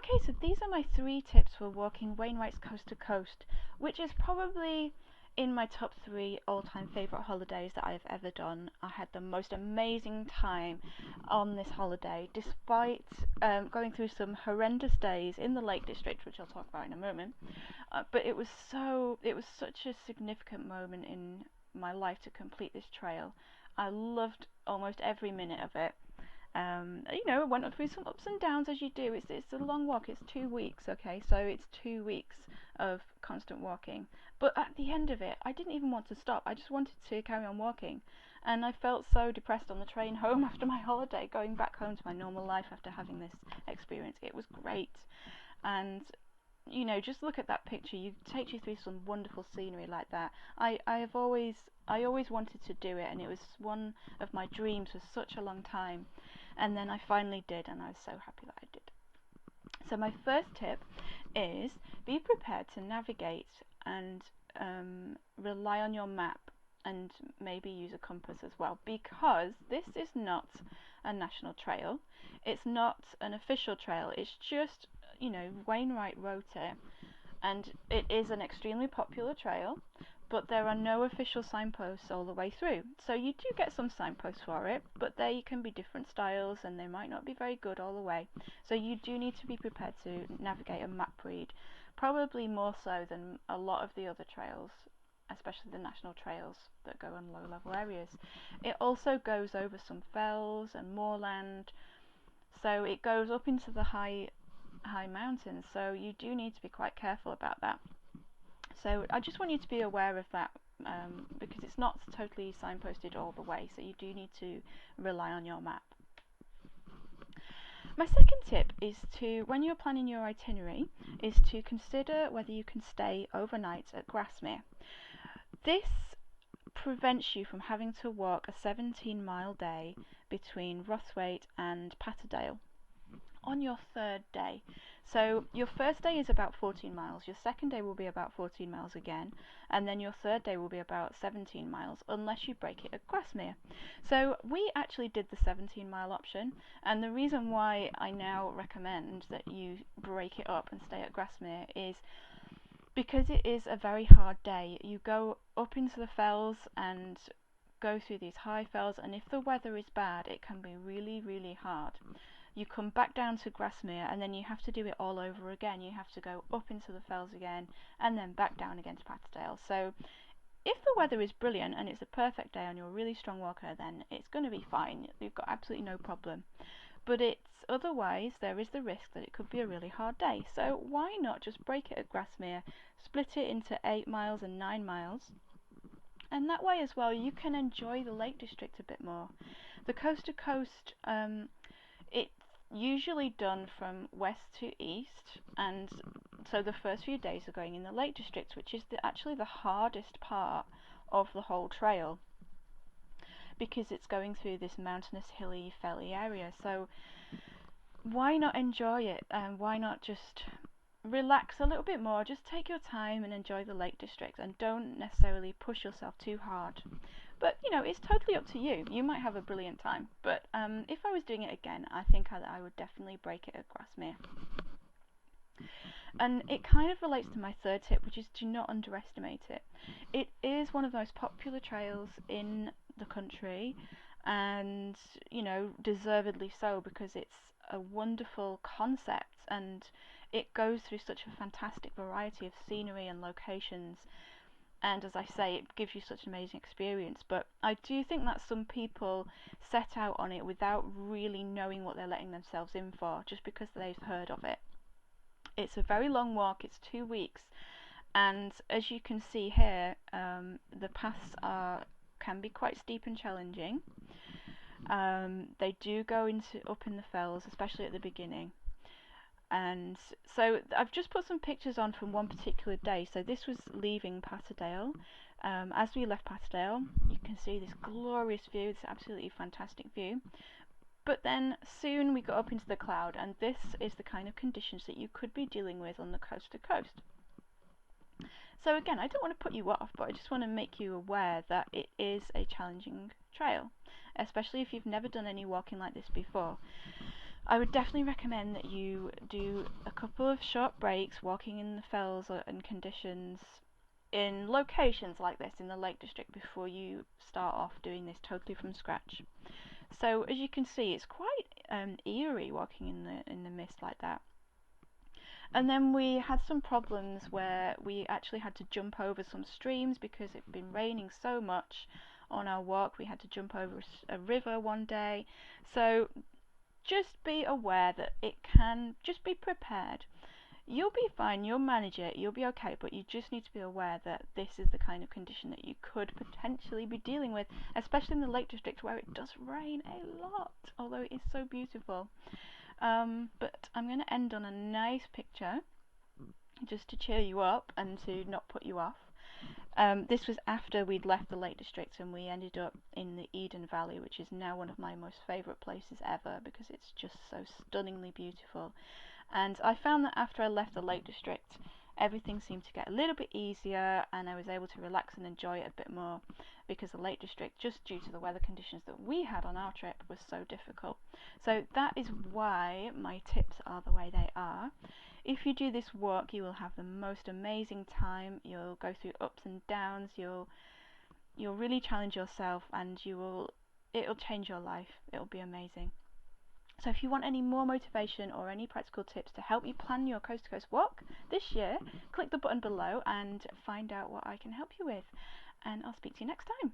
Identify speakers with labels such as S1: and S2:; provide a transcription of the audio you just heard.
S1: Okay, so these are my 3 tips for walking Wainwright's coast to coast, which is probably in my top 3 all-time favourite holidays that I've ever done. I had the most amazing time on this holiday, despite going through some horrendous days in the Lake District, which I'll talk about in a moment. But it was such a significant moment in my life to complete this trail. I loved almost every minute of it. I went through some ups and downs as you do. It's a long walk. It's 2 weeks, okay? So it's 2 weeks of constant walking. But at the end of it, I didn't even want to stop. I just wanted to carry on walking. And I felt so depressed on the train home after my holiday, going back home to my normal life after having this experience. It was great. And just look at that picture. You takes you through some wonderful scenery like that. I always wanted to do it, and it was one of my dreams for such a long time. And then I finally did, and I was so happy that I did. So my first tip is be prepared to navigate and rely on your map, and maybe use a compass as well, because this is not a national trail. It's not an official trail. It's just Wainwright wrote it, and it is an extremely popular trail, but there are no official signposts all the way through. So you do get some signposts for it, but they can be different styles and they might not be very good all the way. So you do need to be prepared to navigate a map read, probably more so than a lot of the other trails, especially the national trails that go on low level areas. It also goes over some fells and moorland, so it goes up into the high mountains, so you do need to be quite careful about that. So I just want you to be aware of that, because it's not totally signposted all the way, so you do need to rely on your map. My second tip is when you're planning your itinerary, is to consider whether you can stay overnight at Grasmere. This prevents you from having to walk a 17-mile day between Rothwaite and Patterdale on your third day. So your first day is about 14 miles, your second day will be about 14 miles again, and then your third day will be about 17 miles, unless you break it at Grasmere. So we actually did the 17-mile option, and the reason why I now recommend that you break it up and stay at Grasmere is because it is a very hard day. You go up into the fells and go through these high fells, and if the weather is bad, it can be really, really hard. You come back down to Grasmere, and then you have to do it all over again. You have to go up into the fells again, and then back down again to Patterdale. So if the weather is brilliant and it's a perfect day and you're a really strong walker, then it's going to be fine. You've got absolutely no problem. But otherwise there is the risk that it could be a really hard day. So why not just break it at Grasmere, split it into 8 miles and 9 miles, and that way as well you can enjoy the Lake District a bit more. The coast to coast, it's usually done from west to east, and so the first few days are going in the Lake District, which is actually the hardest part of the whole trail, because it's going through this mountainous, hilly, felly area. So why not enjoy it, and why not just relax a little bit more? Just take your time and enjoy the Lake District, and don't necessarily push yourself too hard. But it's totally up to you. You might have a brilliant time, but if I was doing it again, I think I would definitely break it at Grasmere. And it kind of relates to my third tip, which is do not underestimate it. It is one of the most popular trails in the country, and deservedly so, because it's a wonderful concept and it goes through such a fantastic variety of scenery and locations. And as I say, it gives you such an amazing experience. But I do think that some people set out on it without really knowing what they're letting themselves in for, just because they've heard of it. It's a very long walk, it's 2 weeks, and as you can see here, the paths can be quite steep and challenging. They do go up in the fells, especially at the beginning. And so I've just put some pictures on from one particular day. So this was leaving Patterdale. As we left Patterdale, you can see this glorious view, this absolutely fantastic view. But then soon we got up into the cloud, and this is the kind of conditions that you could be dealing with on the coast to coast. So again, I don't want to put you off, but I just want to make you aware that it is a challenging trail, especially if you've never done any walking like this before. I would definitely recommend that you do a couple of short breaks walking in the fells and conditions in locations like this in the Lake District before you start off doing this totally from scratch. So as you can see, it's quite eerie walking in the mist like that. And then we had some problems where we actually had to jump over some streams because it had been raining so much on our walk. We had to jump over a river one day. So just be aware that it can, just be prepared. You'll be fine, you'll manage it, you'll be okay, but you just need to be aware that this is the kind of condition that you could potentially be dealing with, especially in the Lake District where it does rain a lot, although it is so beautiful. But I'm going to end on a nice picture just to cheer you up and to not put you off. This was after we'd left the Lake District and we ended up in the Eden Valley, which is now one of my most favourite places ever because it's just so stunningly beautiful. And I found that after I left the Lake District, everything seemed to get a little bit easier and I was able to relax and enjoy it a bit more because the Lake District, just due to the weather conditions that we had on our trip, was so difficult. So that is why my tips are the way they are. If you do this walk, you will have the most amazing time. You'll go through ups and downs. You'll really challenge yourself, and it'll change your life. It'll be amazing. So if you want any more motivation or any practical tips to help you plan your coast to coast walk this year, click the button below and find out what I can help you with. And I'll speak to you next time.